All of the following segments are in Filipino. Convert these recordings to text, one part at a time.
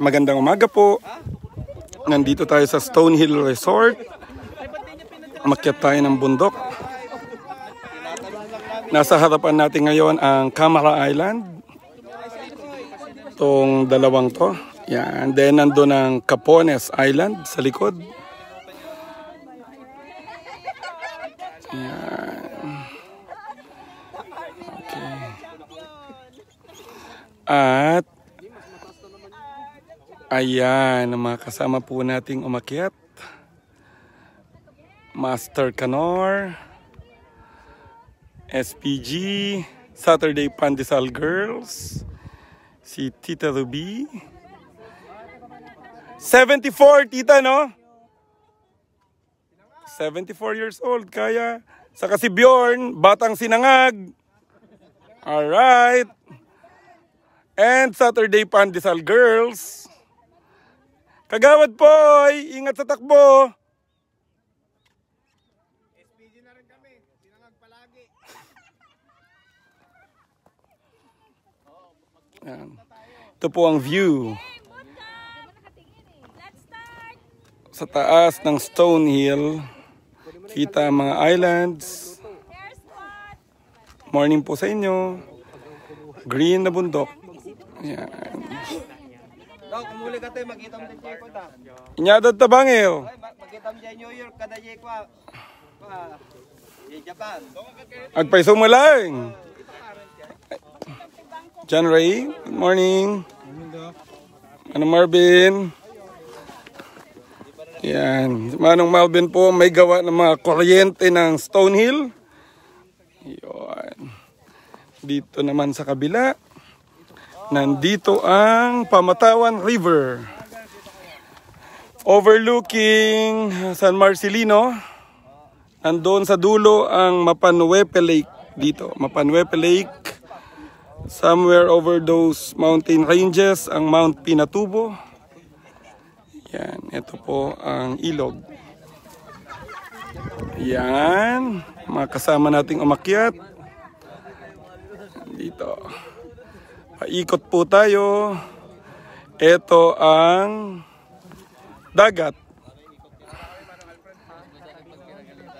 Magandang umaga po. Nandito tayo sa Stonehill Resort. Umakyat tayo ng bundok. Nasa harapan natin ngayon ang Camara Island. Itong dalawang to. Yan. Then nandun ang Capones Island sa likod. Yan. Okay. At ayan, ang mga kasama po nating umakyat. Master Canor, SPG, Saturday Pandesal Girls, si Tita Ruby. 74, tita, no? 74 years old, kaya. Saka si Bjorn, batang sinangag. Alright. And Saturday Pandesal Girls. Kagawad po, ingat sa takbo. SPG na rin kami, sinangag palagi. Ito po ang view. Sa taas ng Stonehill, kita ang mga islands. Morning po sa inyo. Green na bundok. Yan. Kumuli ka tayo, makita mo din siya ko ta. Inyadad tabangil. Makita mo siya New York, kada siya ko. Japan. Agpaiso mo lang. John Ray, good morning. Ano Marvin? Yan. Manong Malvin po may gawa ng mga kuryente ng Stonehill. Yan. Dito naman sa kabila. Nandito ang Pamatawan River. Overlooking San Marcelino. Nandun sa dulo ang Mapanuepe Lake dito. Mapanuepe Lake. Somewhere over those mountain ranges ang Mount Pinatubo. Yan, ito po ang ilog. Yan, mga kasama nating umakyat. Dito. Paikot po tayo. Ito ang dagat.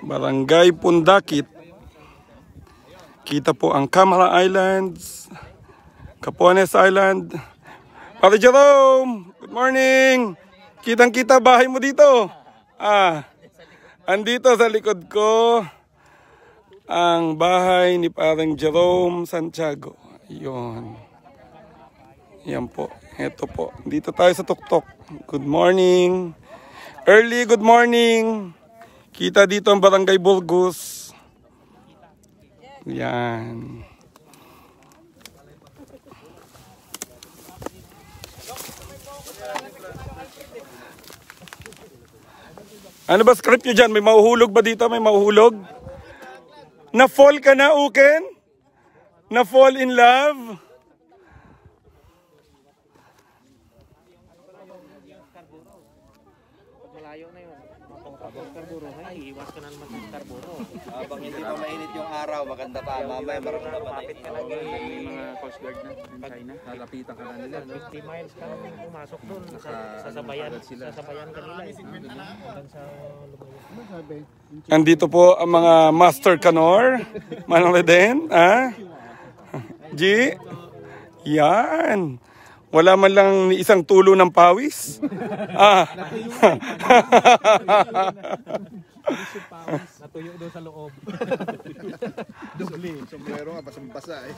Barangay Pundakit. Kita po ang Camara Islands, Capones Island. Pare Jerome, good morning. Kitang-kita bahay mo dito. Andito sa likod ko ang bahay ni Parang Jerome Santiago. Ayun. Yan po. Ito po. Dito tayo sa tuktok. Good morning. Early good morning. Kita dito ang Barangay Burgos. Yan. Ano ba script nyo dyan? May mahuhulog ba dito? May mahuhulog? Na-fall ka na, Uken? Na-fall in love? Malayo na yun. Karburo. Ay, iwas ka na naman ng karburo. Habang hindi pa mainit yung araw, maganda pa. Mamaya maramdaman na Kapit ka lang May mga Coast Guard na in China. Lalapitan ka na nila. 50 miles ka pumasok doon. Sasabayan ka nila. Hanggang sa lumayo. Andito po ang mga Master Canor. Manong Reden, G? Yan. Wala man lang isang tulo ng pawis. Natuyo doon sa loob. Sombrero nga, basang-basa eh.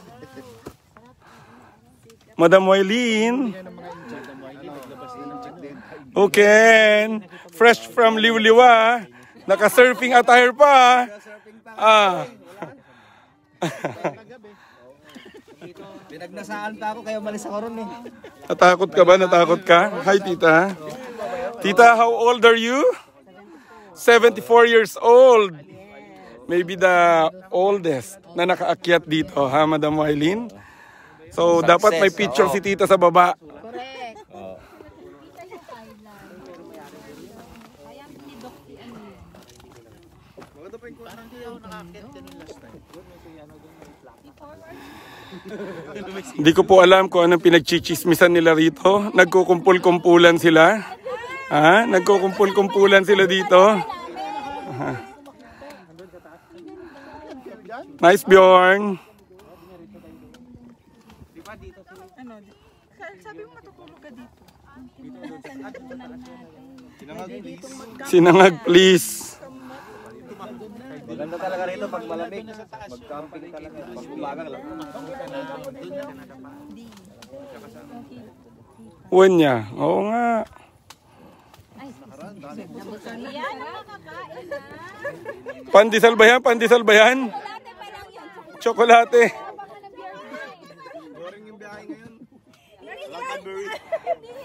Madam Wailin. Okay. Fresh from Liwliwa. Naka-surfing attire pa. Pinagnasaan pa ako, kaya umalis ako ron eh. Natakot ka ba? Natakot ka? Hi, tita. Tita, how old are you? 74 years old. Maybe the oldest na nakaakyat dito, ha, Madam Wailin? So, dapat may picture si tita sa baba. Correct. Maganda pa yung kung saan kayo nakakit ganun last time. Hindi ko po alam kung anong pinagchichismisan nila rito. Nagkukumpul-kumpulan sila. Ha? Nagkukumpul-kumpulan sila dito. Nice, Bjorn. Sabi mo matutulog ka dito. Sinangag, please. Maganda talaga rito pag malamig. Mag-camping talaga. Pag umaga lang. Uwan niya. Oo nga. Pandesal ba yan? Pandesal ba yan? Tsokolate.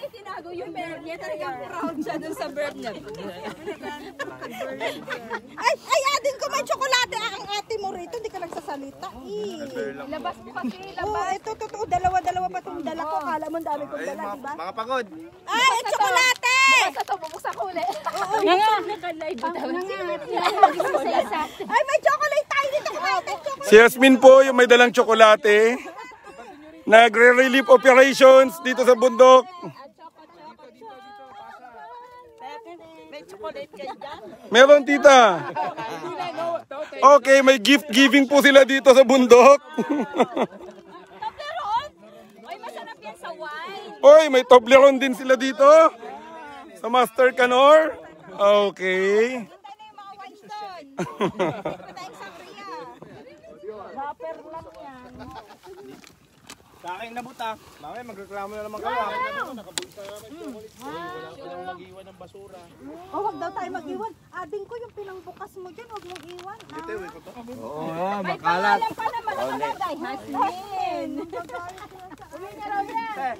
Tinago yung bird niya. Talagang proud siya dun sa bird niya. Ay, adin ko may tsokolate. Ang ate mo rito, hindi ka nagsasalita. Labas mo kasi, labas. Oo, ito, totoo. Dalawa-dalawa pa itong dala ko. Kala mo dami kong dala, diba? Mga pagod. Ay, tsokolate! Buksan to, bubuksan ko ulit. Naka-live daw. Ay, may chocolate tayo dito. Kumain tayo chocolate. Si Yasmin po yung may dalang tsokolate. Nagre-relief operations dito sa bundok. May chocolate ka dyan? Meron, tita. Okay, may gift giving po sila dito sa bundok. Toblerone? Ay, masarap yan sa wine. Oy, may Toblerone din sila dito. Sa Master Canor. Okay. Tayo na yung mga wines doon. Ito tayong sangria. Rapper lang yan. Sa akin na buta. Mamaya magreklamo na naman kayo. Oh, wag daw tayo mag-iwan. Ading ko yung pinangbukas mo dyan, wag mong iwan. Oo, makalat. Alam pa naman ang kalagay. Hasmin. Uwi na raw yan.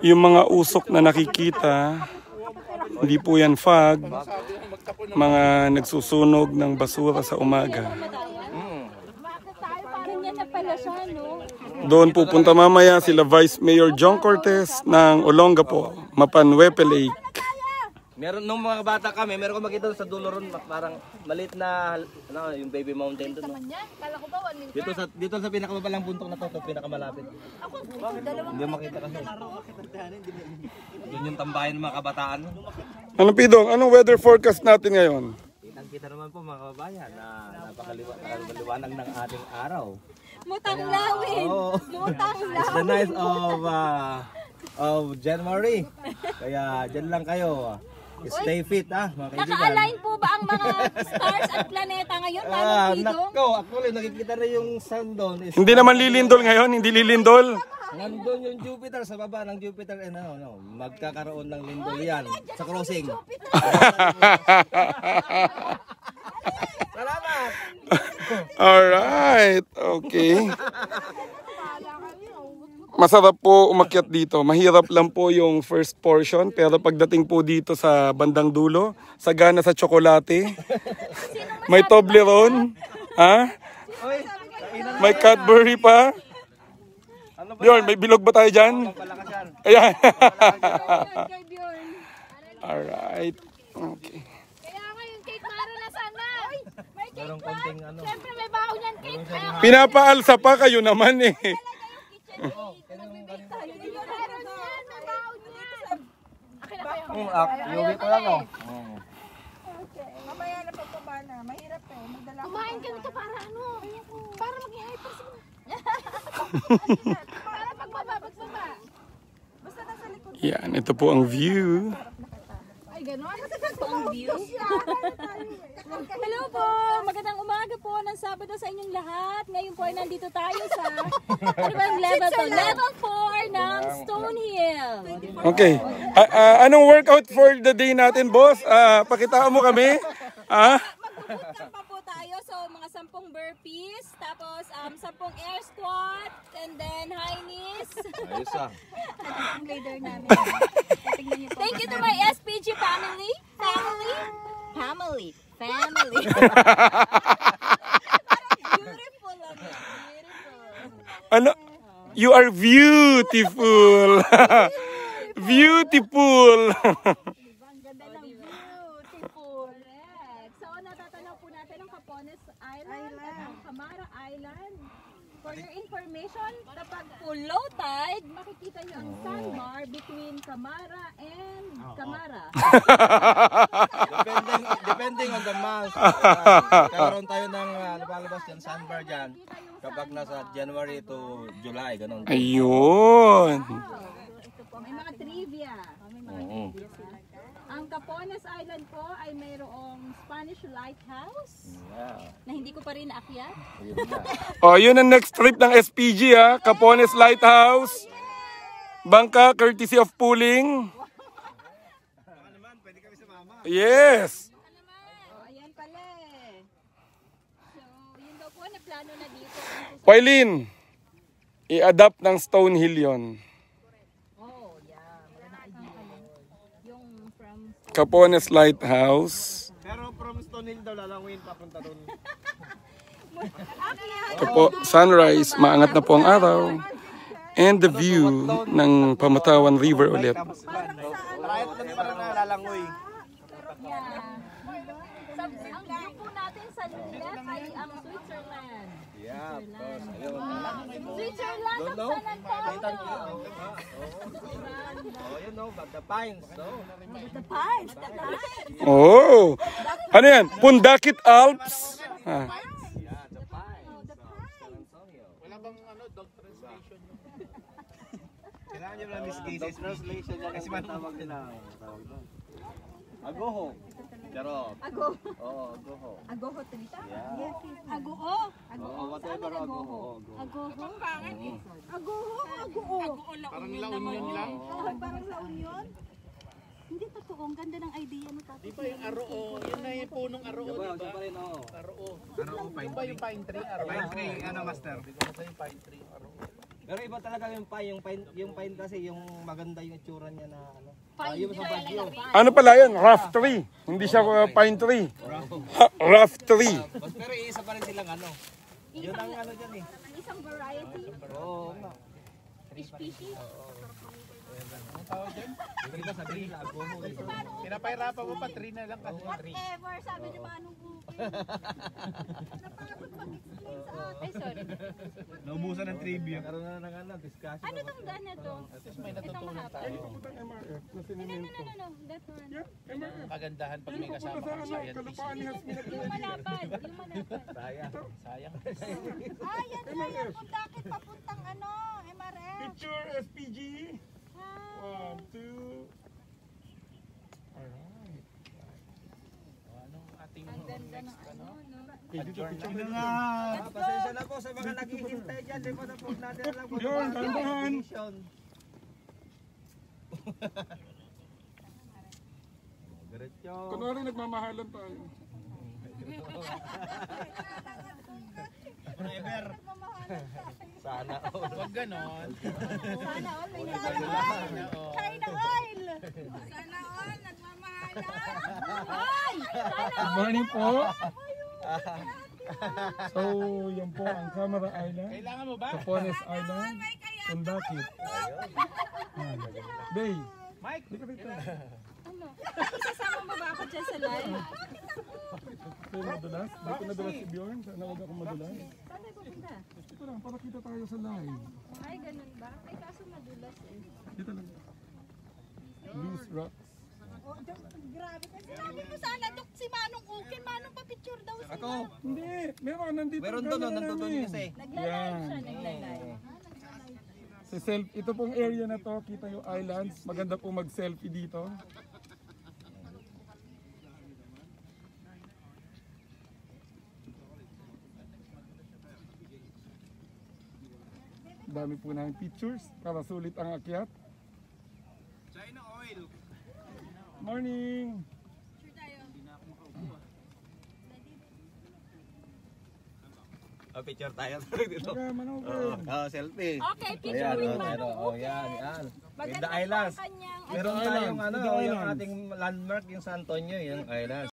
Yung mga usok na nakikita, hindi po yan fog. Mga nagsusunog ng basura sa umaga. Parang yan na pala siya, no? Doon pupunta mamaya sila Vice Mayor John Cortez ng Olongapo, Mapanwepe Lake. Meron nung mga bata kami, meron ko makita sa dulo ron, parang maliit na yung baby mountain doon. No? Yan, kala ko ba 1 minute? Dito sa pinakababalang buntok na to, pinakamalapit. Hindi mo makita kasi. Doon yung tambayan ng mga kabataan. Ano Pidong, anong weather forecast natin ngayon? Kita naman po mga kababayan na napakaliwanag ng ating araw. Mutang lawin. Mutang It's the night of January. Kaya dyan lang kayo. Stay fit mga kaibigan. Naka-align po ba ang mga stars at planeta ngayon? Nako, actually nakikita na yung sun doon. Hindi naman lilindol ngayon, hindi lilindol. Nandun yung Jupiter sa baba ng Jupiter. Magkakaroon ng lindol yan sa crossing. Salamat! Alright, okay. Masarap po umakyat dito. Mahirap lang po yung first portion. Pero pagdating po dito sa bandang dulo, sagana sa tsokolate. May Toblerone. Ha? May Cadbury pa. Bjorn, may bilog ba tayo dyan? Ayan. Alright. Okay. Kaya nga yung cake mara na sana. May cake Merong konting ano. Siyempre may baho niyan cake. Pinapaalsa pa kayo naman eh. Yuwi ko lang Mamaya na pagbaba na. Mahirap magdala. Kumain ka nito para ano? Para maging hyper sila. Para pagbaba. Basta nasa likod. Yan, ito po ang view. Ay, gano'n. Ito ang view. Hello po! Magandang umaga po ng Sabado sa inyong lahat. Ngayon po ay nandito tayo sa ano bang level to? Level 4 ng Stonehill. Okay. Anong workout for the day natin, boss? Pakitaan mo kami. Mag-bootcamp pa po tayo. So, mga 10 burpees, tapos 10 air squat, and then high knees. Ayos Ang leader namin. Thank you to my SPG family. Beautiful. Ano? You are beautiful. Beautiful. Ang ganda ng beautiful. So, natatanaw po natin ang Capones Camara Island. For your information, kapag full low tide, makikita nyo ang sandbar between Camara and Camara. Depending on the month. Karoon tayo ng lumalabas dyan, sandbar dyan. Kapag nasa January to July, ganun. Ayun. Ito po, may mga trivia. Ang Capones Island po ay mayroong Spanish lighthouse na hindi ko pa rin naakyat. Oh, yun ang next trip ng SPG ha. Capones Lighthouse. Bangka, courtesy of pooling. Yes. Oh, ayan pala eh. So, yun daw po na plano na dito. Pailin, i-adapt ng Stonehill yun. Oh, yeah. Maganda idea. Yung from... Capones Lighthouse. Pero from Stonehill daw lalanguin papunta doon. Ito po, sunrise. Maangat na po ang araw. And the view ng Pamatawan River ulit. Trayat lang para na lalangoy. Yeah. Ang view po natin sa left ay ang Switzerland. Yeah, of course. Switzerland of San Antonio. Oh, you know, but the pines, no? The pines. Oh! Ano yan? Pundakit Alps. Ah. Kailangan nyo lang Miss Casey's translation yan kasi Tawag nila. Agoho. Charot. Ago. Oo, agoho. Agoho Trita? Yeah. Agoho. Oo, whatever agoho. Agoho. Aguo. parang La Union lang. Parang La Union. Hindi totoo. Ang ganda ng idea mo, Tati. Di ba yung Aroo? Yun na yung punong Aroo, di ba? Siya pa rin, oo. Aroo. Di ba yung pine tree? Aroo. Pine tree, ano master? Di ko sa yung pine tree, Aroo. Pero iba talaga yung pine kasi yung maganda yung itsura niya na ano. Pine Yung sa Baguio. Ano pala yan? Rough tree. Hindi siya pine tree. Rough tree. Pero isa pa rin silang ano. Yun ang ano dyan eh. Isang variety. Oo, nga. Species. Iba sabihin nila agoho. Pinapahirapan mo pa, tree na lang kasi. Whatever, sabi ni Manong Bukid. Napagod mag-explain sa akin. Ay, sorry. Naubusan ng trivia. Karoon na ng ano, discussion. Ano tong gana to? May natutunan tayo. No. That one. Kagandahan pag may kasama kang scientist. Yung malapad. Yung malapad. Sayang. Sayang. Yan. Pundakit papuntang ano, MRF. Picture SPG. 1, 2. Anong ating Ang ganda ng ano, no? Pasensya na po sa mga naghihintay dyan. Di ba na po natin alam kung Yun, ano ang dahan-dahan. destination. Diretso. Kunwari nagmamahalan tayo. Sana all. Huwag ganon. Sana all may China oil. Sana all, nagmamahalan. Ay! Sana Good morning po. So, yan po ang Camara Island. Kailangan mo ba? Capones Island. Pundakit. Bay. Mike! Di ka dito. ano? Isasama mo ba ako dyan sa live? Tayo madulas. Dito nadulas si Bjorn. Sana huwag akong madulas. Saan tayo pupunta? Dito lang, para kita tayo sa live. Ay, ganun ba? Ay, kaso madulas eh. Dito lang. Loose rocks. Grabe kasi sabi ko sana dok si Manong Ukin, Manong pa-picture daw siya. Ako, Hindi, meron nandito. meron ang doon, camera nandun namin. kasi. Nagla-live siya, nagla-live. Ito pong area na to, kita yung islands. Maganda po mag-selfie dito. Dami po namin pictures para sulit ang akyat. China oil. Morning! Picture tayo. Dito. Kaya manood. Selfie. Okay, picture Ayan, with oh, Manong oh, Ukin. yan, yan. With Maganda the po ang islands. kanyang Meron With the tayong islands, ano, with the yung islands. ating landmark, yung San Antonio, yung islands.